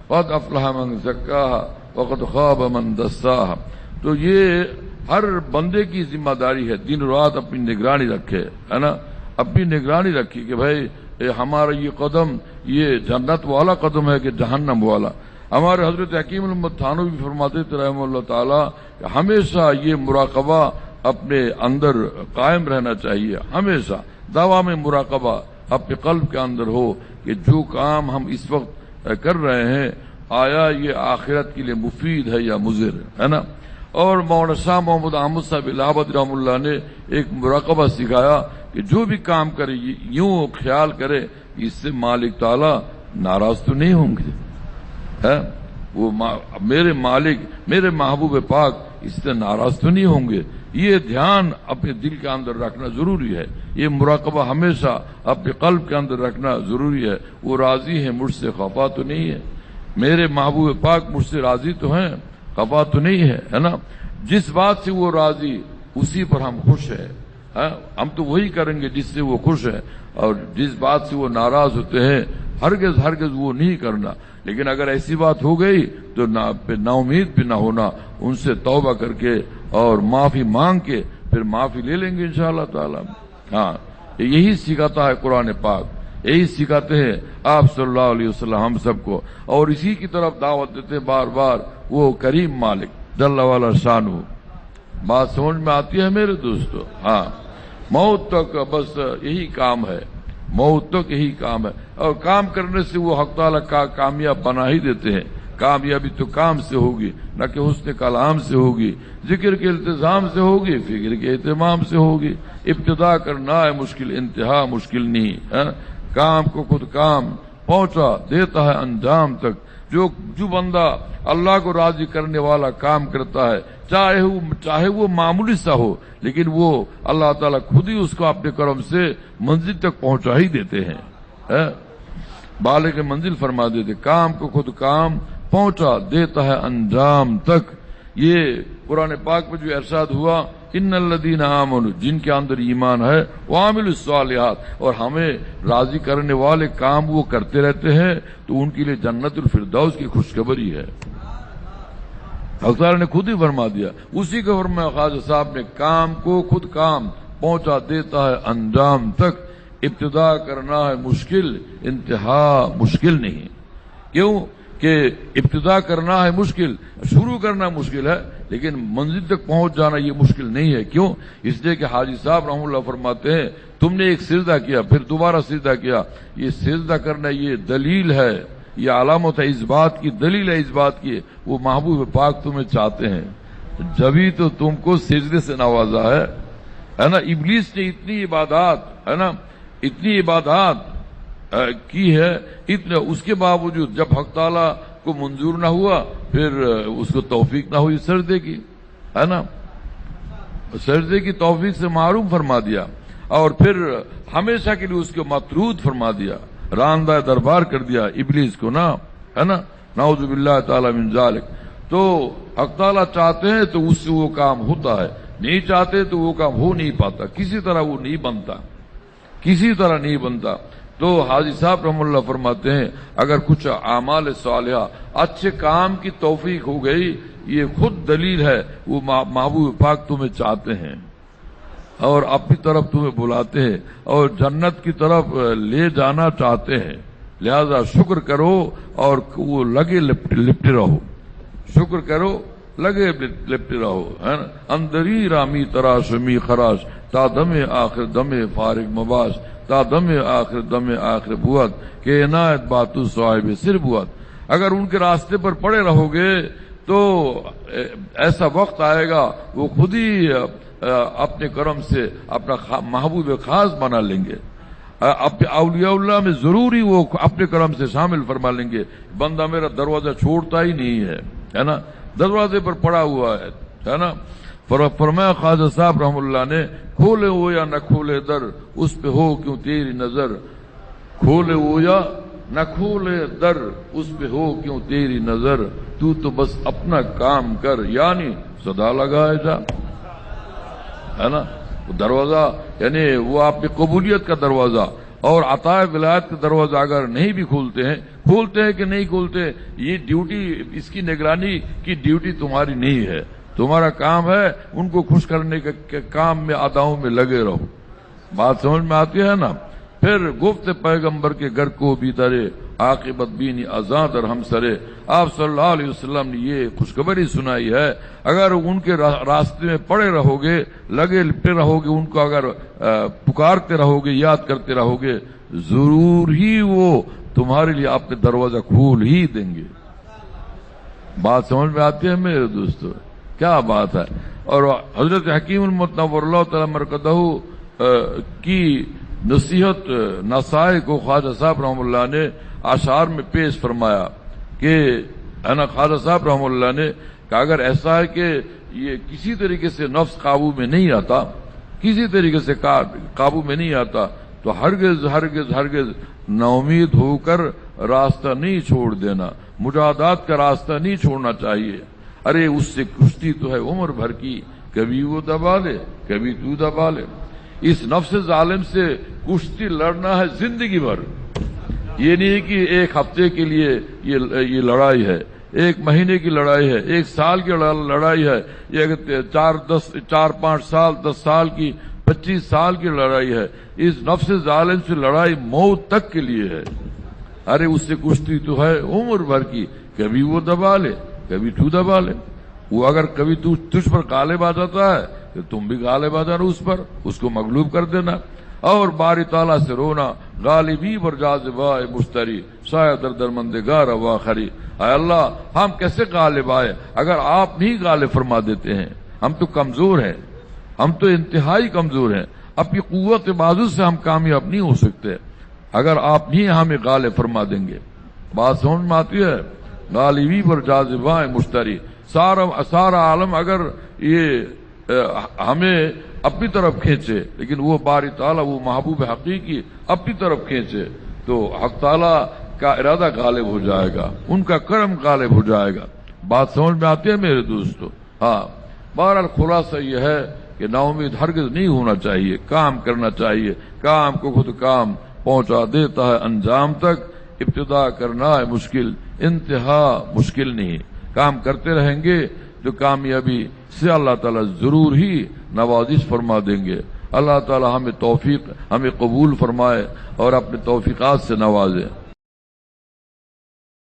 قد افلح من زکاہا وقد خاب من دساہا. تو یہ ہر بندے کی ذمہ داری ہے دن رات اپنی نگرانی رکھے، ہے نا، اپنی نگرانی رکھی کہ بھائی ہمارا یہ قدم یہ جنت والا قدم ہے کہ جہنم والا. ہمارے حضرت حکیم الامت تھانوی بھی فرماتے تھے رحمہ اللہ تعالی کہ ہمیشہ یہ مراقبہ اپنے اندر قائم رہنا چاہیے، ہمیشہ دوام مراقبہ اپنے قلب کے اندر ہو کہ جو کام ہم اس وقت کر رہے ہیں آیا یہ آخرت کے لیے مفید ہے یا مضر ہے نا. اور مولانا شاہ محمد احمد صاحب الہ آباد رحمہ اللہ نے ایک مراقبہ سکھایا کہ جو بھی کام کرے یوں خیال کرے اس سے مالک تعالی ناراض تو نہیں ہوں گے، وہ میرے مالک میرے محبوب پاک اس سے ناراض تو نہیں ہوں گے. یہ دھیان اپنے دل کے اندر رکھنا ضروری ہے، یہ مراقبہ ہمیشہ اپنے قلب کے اندر رکھنا ضروری ہے. وہ راضی ہے مجھ سے خفا تو نہیں ہے، میرے محبوب پاک مجھ سے راضی تو ہیں خفا تو نہیں ہے نا. جس بات سے وہ راضی اسی پر ہم خوش ہیں، ہم تو وہی کریں گے جس سے وہ خوش ہے، اور جس بات سے وہ ناراض ہوتے ہیں ہرگز وہ نہیں کرنا. لیکن اگر ایسی بات ہو گئی تو نا امید بھی نہ ہونا، ان سے توبہ کر کے اور معافی مانگ کے پھر معافی لے لیں گے انشاءاللہ تعالی. ہاں یہی سکھاتا ہے قرآن پاک، یہی سکھاتے ہیں آپ صلی اللہ علیہ وسلم ہم سب کو، اور اسی کی طرف دعوت دیتے بار بار وہ کریم مالک جل والا شانہ. بات سمجھ میں آتی ہے میرے دوستو؟ ہاں موت تک بس یہی کام ہے، موت تک یہی کام ہے، اور کام کرنے سے وہ حق تعالیٰ کا کامیاب بنا ہی دیتے ہیں. کامیابی تو کام سے ہوگی نہ کہ حسن کلام سے ہوگی، ذکر کے التزام سے ہوگی، فکر کے اہتمام سے ہوگی. ابتدا کرنا ہے مشکل، انتہا مشکل نہیں ہے. کام کو خود کام پہنچا دیتا ہے انجام تک. جو بندہ اللہ کو راضی کرنے والا کام کرتا ہے چاہے وہ معمولی سا ہو، لیکن وہ اللہ تعالیٰ خود ہی اس کو اپنے کرم سے منزل تک پہنچا ہی دیتے ہیں، بالغ منزل فرما دیتے. کام کو خود کام پہنچا دیتا ہے انجام تک. یہ قرآن پاک میں جو ارشاد ہوا ان الذین آمنوا، جن کے اندر ایمان ہے، وعملوا الصالحات، اور ہمیں راضی کرنے والے کام وہ کرتے رہتے ہیں، تو ان کے لیے جنت الفردوس کی خوشخبری ہے. اللہ نے خود ہی فرما دیا، اسی کو فرمایا خواجہ صاحب نے، کام کو خود کام پہنچا دیتا ہے انجام تک. ابتدا کرنا ہے مشکل، انتہا مشکل نہیں. کیوں کہ ابتدا کرنا ہے مشکل، شروع کرنا مشکل ہے، لیکن منزل تک پہنچ جانا یہ مشکل نہیں ہے. کیوں؟ اس لیے کہ حاجی صاحب رحمہ اللہ فرماتے ہیں تم نے ایک سجدہ کیا پھر دوبارہ سجدہ کیا، یہ سجدہ کرنا یہ دلیل ہے، یہ علامت ہے اس بات کی، دلیل ہے اس بات کی وہ محبوب پاک تمہیں چاہتے ہیں، جبھی تو تم کو سجدے سے نوازا ہے نا. ابلیس نے اتنی عبادات ہے نا، اتنی عبادات کی ہے، اتنا اس کے باوجود جب حق تعالیٰ کو منظور نہ ہوا پھر اس کو توفیق نہ ہوئی سجدے کی، ہے نا، سجدے کی توفیق سے محروم فرما دیا، اور پھر ہمیشہ کے لیے اس کو مطرود فرما دیا، راندہ دربار کر دیا ابلیس کو نا، ہے نا، نعوذ باللہ تعالی من ذالک. تو حق تعالیٰ چاہتے ہیں تو اس سے وہ کام ہوتا ہے، نہیں چاہتے تو وہ کام ہو نہیں پاتا، کسی طرح وہ نہیں بنتا، کسی طرح نہیں بنتا. تو حاجی صاحب رحم اللہ فرماتے ہیں اگر کچھ اعمال صالحہ اچھے کام کی توفیق ہو گئی یہ خود دلیل ہے وہ محبوب پاک تمہیں چاہتے ہیں اور اپنی طرف تمہیں بلاتے ہیں اور جنت کی طرف لے جانا چاہتے ہیں. لہذا شکر کرو اور وہ لگے لپٹے رہو، شکر کرو لگے لپٹے رہو، ہے نا. اندری رامی تراش می خراش تا دم آخر دم فارغ مباش تا دم آخر دم آخر بوت کہ عنایت باتو صاحب سر بوت. اگر ان کے راستے پر پڑے رہو گے تو ایسا وقت آئے گا وہ خود ہی اپنے کرم سے اپنا محبوب خاص بنا لیں گے، اپنے اولیاء اللہ میں ضروری وہ اپنے کرم سے شامل فرما لیں گے. بندہ میرا دروازہ چھوڑتا ہی نہیں ہے نا، دروازے پر پڑا ہوا ہے نا. فرمایا خواجہ صاحب رحم اللہ نے کھولے ہو یا نہ کھولے در اس پہ ہو کیوں تیری نظر، کھولے ہو یا نہ کھولے در اس پہ ہو کیوں تیری نظر، تو بس اپنا کام کر یعنی صدا لگائے جا، ہے نا. دروازہ یعنی وہ آپ کی قبولیت کا دروازہ، اور عطا ولایت کا دروازہ اگر نہیں بھی کھولتے ہیں کہ نہیں کھولتے، یہ ڈیوٹی، اس کی نگرانی کی ڈیوٹی تمہاری نہیں ہے. تمہارا کام ہے ان کو خوش کرنے کے کام میں، اداؤں میں لگے رہو. بات سمجھ میں آتی ہے نا؟ پھر گفت پیغمبر کے گھر کو بھی ترے، عاقبت بینی ازاں در ہم سرے. آپ صلی اللہ علیہ وسلم نے یہ خوشخبری سنائی ہے، اگر ان کے راستے میں پڑے رہو گے، لگے لپٹے رہو گے، ان کو اگر پکارتے رہو گے، یاد کرتے رہو گے، ضرور ہی وہ تمہارے لیے اپنے دروازہ کھول ہی دیں گے. بات سمجھ میں آتی ہے میرے دوستو؟ کیا بات ہے. اور حضرت حکیم المتنور اللہ تعالی مرکزہ کی نصیحت نصائح کو خواجہ صاحب رحمہ اللہ نے اشعار میں پیش فرمایا کہ خواجہ صاحب رحمہ اللہ نے کہا اگر ایسا ہے کہ یہ کسی طریقے سے نفس قابو میں نہیں آتا، کسی طریقے سے قابو میں نہیں آتا، تو ہرگز ہرگز ہرگز ناامید ہو کر راستہ نہیں چھوڑ دینا، مجاہدات کا راستہ نہیں چھوڑنا چاہیے. ارے اس سے کشتی تو ہے عمر بھر کی، کبھی وہ دبا لے کبھی تو دبا لے. اس نفس ظالم سے کشتی لڑنا ہے زندگی بھر. یہ نہیں کہ ایک ہفتے کے لیے یہ لڑائی ہے، ایک مہینے کی لڑائی ہے، ایک سال کی لڑائی ہے، یہ 4-5 سال 10 سال کی 25 سال کی لڑائی ہے. اس نفس ظالم سے لڑائی موت تک کے لیے ہے. ارے اس سے کشتی تو ہے عمر بھر کی، کبھی وہ دبا لے کبھی تو دبا لے. وہ اگر کبھی تجھ پر غالب آ جاتا ہے تو تم بھی غالب آ جانا اس پر، اس کو مغلوب کر دینا. اور باری تعالیٰ سے رونا، غالبی پر جاذبہ مشتری شاید در درمندگار وا خری. اے اللہ ہم کیسے غالب آئے اگر آپ نہیں غالب فرما دیتے ہیں؟ ہم تو کمزور ہیں، ہم تو انتہائی کمزور ہیں. اپنی قوت بازو سے ہم کامیاب نہیں ہو سکتے اگر آپ نہیں ہمیں غالب فرما دیں گے. بات سمجھ میں آتی ہے؟ غالبی پر جاذبہ مشتری، سارا عالم اگر یہ ہمیں اپنی طرف کھینچے، لیکن وہ باری تعالیٰ، وہ محبوب حقیقی اپنی طرف کھینچے، تو حق تعالیٰ کا ارادہ غالب ہو جائے گا، ان کا کرم غالب ہو جائے گا. بات سمجھ میں آتی ہے میرے دوستو؟ ہاں. بہرحال خلاصہ یہ ہے کہ نا امید ہرگز نہیں ہونا چاہیے، کام کرنا چاہیے. کام کو خود کام پہنچا دیتا ہے انجام تک. ابتدا کرنا ہے مشکل، انتہا مشکل نہیں. کام کرتے رہیں گے جو کامیابی سے اللہ تعالیٰ ضرور ہی نوازش فرما دیں گے. اللہ تعالیٰ ہمیں توفیق، ہمیں قبول فرمائے اور اپنے توفیقات سے نوازے.